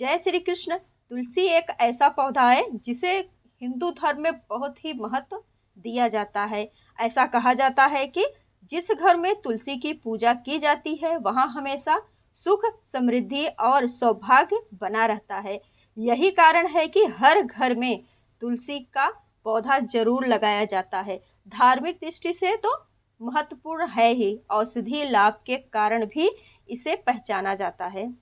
जय श्री कृष्ण। तुलसी एक ऐसा पौधा है जिसे हिंदू धर्म में बहुत ही महत्व दिया जाता है। ऐसा कहा जाता है कि जिस घर में तुलसी की पूजा की जाती है वहाँ हमेशा सुख, समृद्धि और सौभाग्य बना रहता है। यही कारण है कि हर घर में तुलसी का पौधा जरूर लगाया जाता है। धार्मिक दृष्टि से तो महत्वपूर्ण है ही, औषधि लाभ के कारण भी इसे पहचाना जाता है।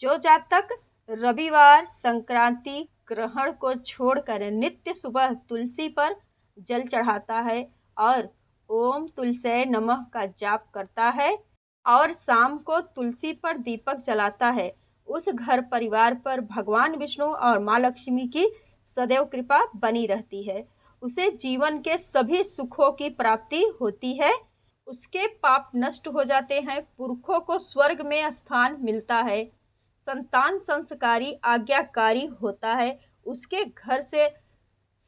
जो जातक रविवार, संक्रांति, ग्रहण को छोड़कर नित्य सुबह तुलसी पर जल चढ़ाता है और ओम तुलसी नमः का जाप करता है और शाम को तुलसी पर दीपक जलाता है, उस घर परिवार पर भगवान विष्णु और माँ लक्ष्मी की सदैव कृपा बनी रहती है। उसे जीवन के सभी सुखों की प्राप्ति होती है, उसके पाप नष्ट हो जाते हैं, पुरखों को स्वर्ग में स्थान मिलता है, संतान संस्कारी आज्ञाकारी होता है, उसके घर से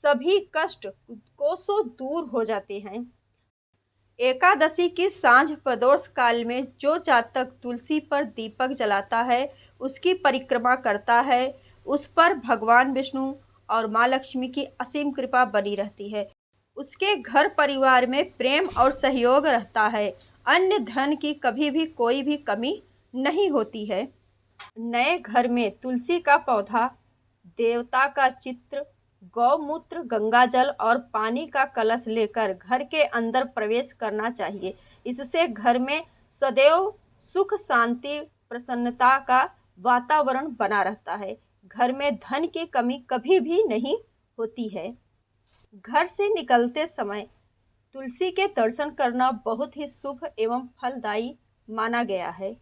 सभी कष्ट कोसों दूर हो जाते हैं। एकादशी की सांझ प्रदोष काल में जो जातक तुलसी पर दीपक जलाता है, उसकी परिक्रमा करता है, उस पर भगवान विष्णु और माँ लक्ष्मी की असीम कृपा बनी रहती है। उसके घर परिवार में प्रेम और सहयोग रहता है, अन्य धन की कभी भी कोई भी कमी नहीं होती है। नए घर में तुलसी का पौधा, देवता का चित्र, गौमूत्र, गंगाजल और पानी का कलश लेकर घर के अंदर प्रवेश करना चाहिए। इससे घर में सदैव सुख, शांति, प्रसन्नता का वातावरण बना रहता है। घर में धन की कमी कभी भी नहीं होती है। घर से निकलते समय तुलसी के दर्शन करना बहुत ही शुभ एवं फलदायी माना गया है।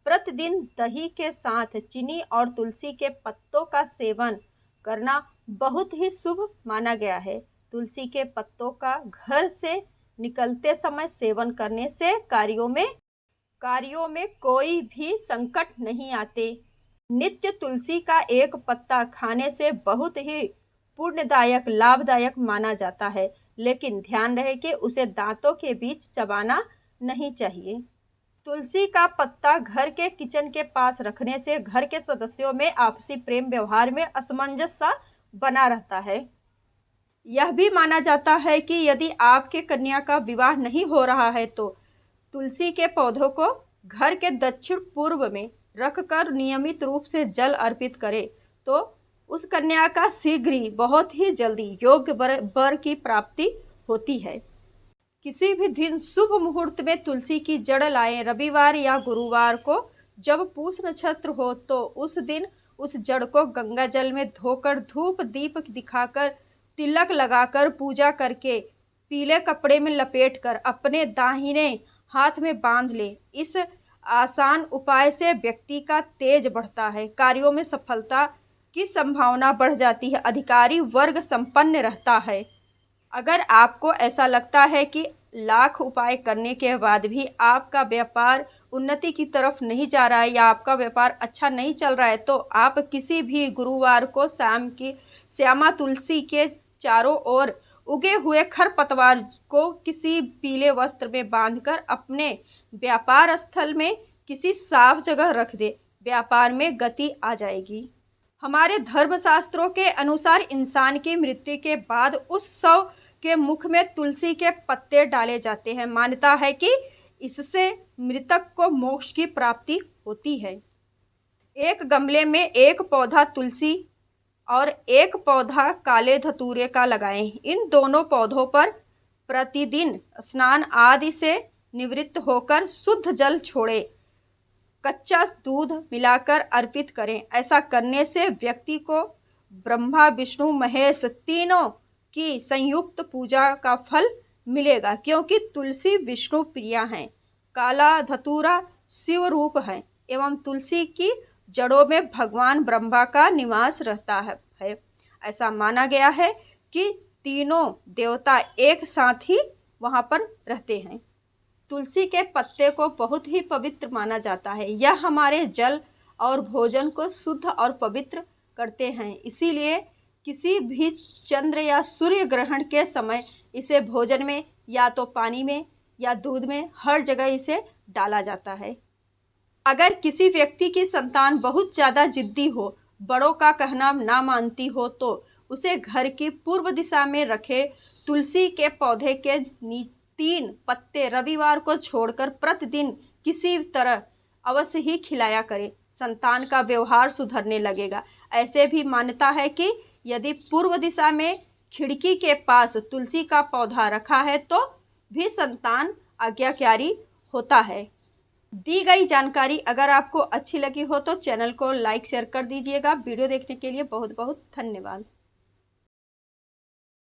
प्रतिदिन दही के साथ चीनी और तुलसी के पत्तों का सेवन करना बहुत ही शुभ माना गया है। तुलसी के पत्तों का घर से निकलते समय सेवन करने से कार्यों में कोई भी संकट नहीं आते। नित्य तुलसी का एक पत्ता खाने से बहुत ही पुण्यदायक, लाभदायक माना जाता है, लेकिन ध्यान रहे कि उसे दांतों के बीच चबाना नहीं चाहिए। तुलसी का पत्ता घर के किचन के पास रखने से घर के सदस्यों में आपसी प्रेम व्यवहार में असमंजस सा बना रहता है। यह भी माना जाता है कि यदि आपके कन्या का विवाह नहीं हो रहा है तो तुलसी के पौधों को घर के दक्षिण पूर्व में रखकर नियमित रूप से जल अर्पित करें तो उस कन्या का शीघ्र ही, बहुत ही जल्दी योग्य वर की प्राप्ति होती है। किसी भी दिन शुभ मुहूर्त में तुलसी की जड़ लाएं। रविवार या गुरुवार को जब पूष नक्षत्र हो तो उस दिन उस जड़ को गंगा जल में धोकर, धूप दीप दिखाकर, तिलक लगाकर, पूजा करके, पीले कपड़े में लपेटकर अपने दाहिने हाथ में बांध ले। इस आसान उपाय से व्यक्ति का तेज बढ़ता है, कार्यों में सफलता की संभावना बढ़ जाती है, अधिकारी वर्ग संपन्न रहता है। अगर आपको ऐसा लगता है कि लाख उपाय करने के बाद भी आपका व्यापार उन्नति की तरफ नहीं जा रहा है या आपका व्यापार अच्छा नहीं चल रहा है तो आप किसी भी गुरुवार को शाम की श्यामा तुलसी के चारों ओर उगे हुए खरपतवार को किसी पीले वस्त्र में बांधकर अपने व्यापार स्थल में किसी साफ जगह रख दे। व्यापार में गति आ जाएगी। हमारे धर्मशास्त्रों के अनुसार इंसान की मृत्यु के बाद उस शव के मुख में तुलसी के पत्ते डाले जाते हैं। मान्यता है कि इससे मृतक को मोक्ष की प्राप्ति होती है। एक गमले में एक पौधा तुलसी और एक पौधा काले धतूरे का लगाएं। इन दोनों पौधों पर प्रतिदिन स्नान आदि से निवृत्त होकर शुद्ध जल छोड़े, कच्चा दूध मिलाकर अर्पित करें। ऐसा करने से व्यक्ति को ब्रह्मा, विष्णु, महेश तीनों की संयुक्त पूजा का फल मिलेगा, क्योंकि तुलसी विष्णु प्रिया हैं, काला धतूरा शिव रूप है एवं तुलसी की जड़ों में भगवान ब्रह्मा का निवास रहता है। ऐसा माना गया है कि तीनों देवता एक साथ ही वहाँ पर रहते हैं। तुलसी के पत्ते को बहुत ही पवित्र माना जाता है। यह हमारे जल और भोजन को शुद्ध और पवित्र करते हैं। इसीलिए किसी भी चंद्र या सूर्य ग्रहण के समय इसे भोजन में या तो पानी में या दूध में हर जगह इसे डाला जाता है। अगर किसी व्यक्ति की संतान बहुत ज़्यादा जिद्दी हो बड़ों का कहना ना मानती हो तो उसे घर की पूर्व दिशा में रखे तुलसी के पौधे के 3 पत्ते रविवार को छोड़कर प्रतिदिन किसी तरह अवश्य ही खिलाया करें। संतान का व्यवहार सुधरने लगेगा। ऐसे भी मान्यता है कि यदि पूर्व दिशा में खिड़की के पास तुलसी का पौधा रखा है तो भी संतान आज्ञाकारी होता है। दी गई जानकारी अगर आपको अच्छी लगी हो तो चैनल को लाइक शेयर कर दीजिएगा। वीडियो देखने के लिए बहुत बहुत धन्यवाद।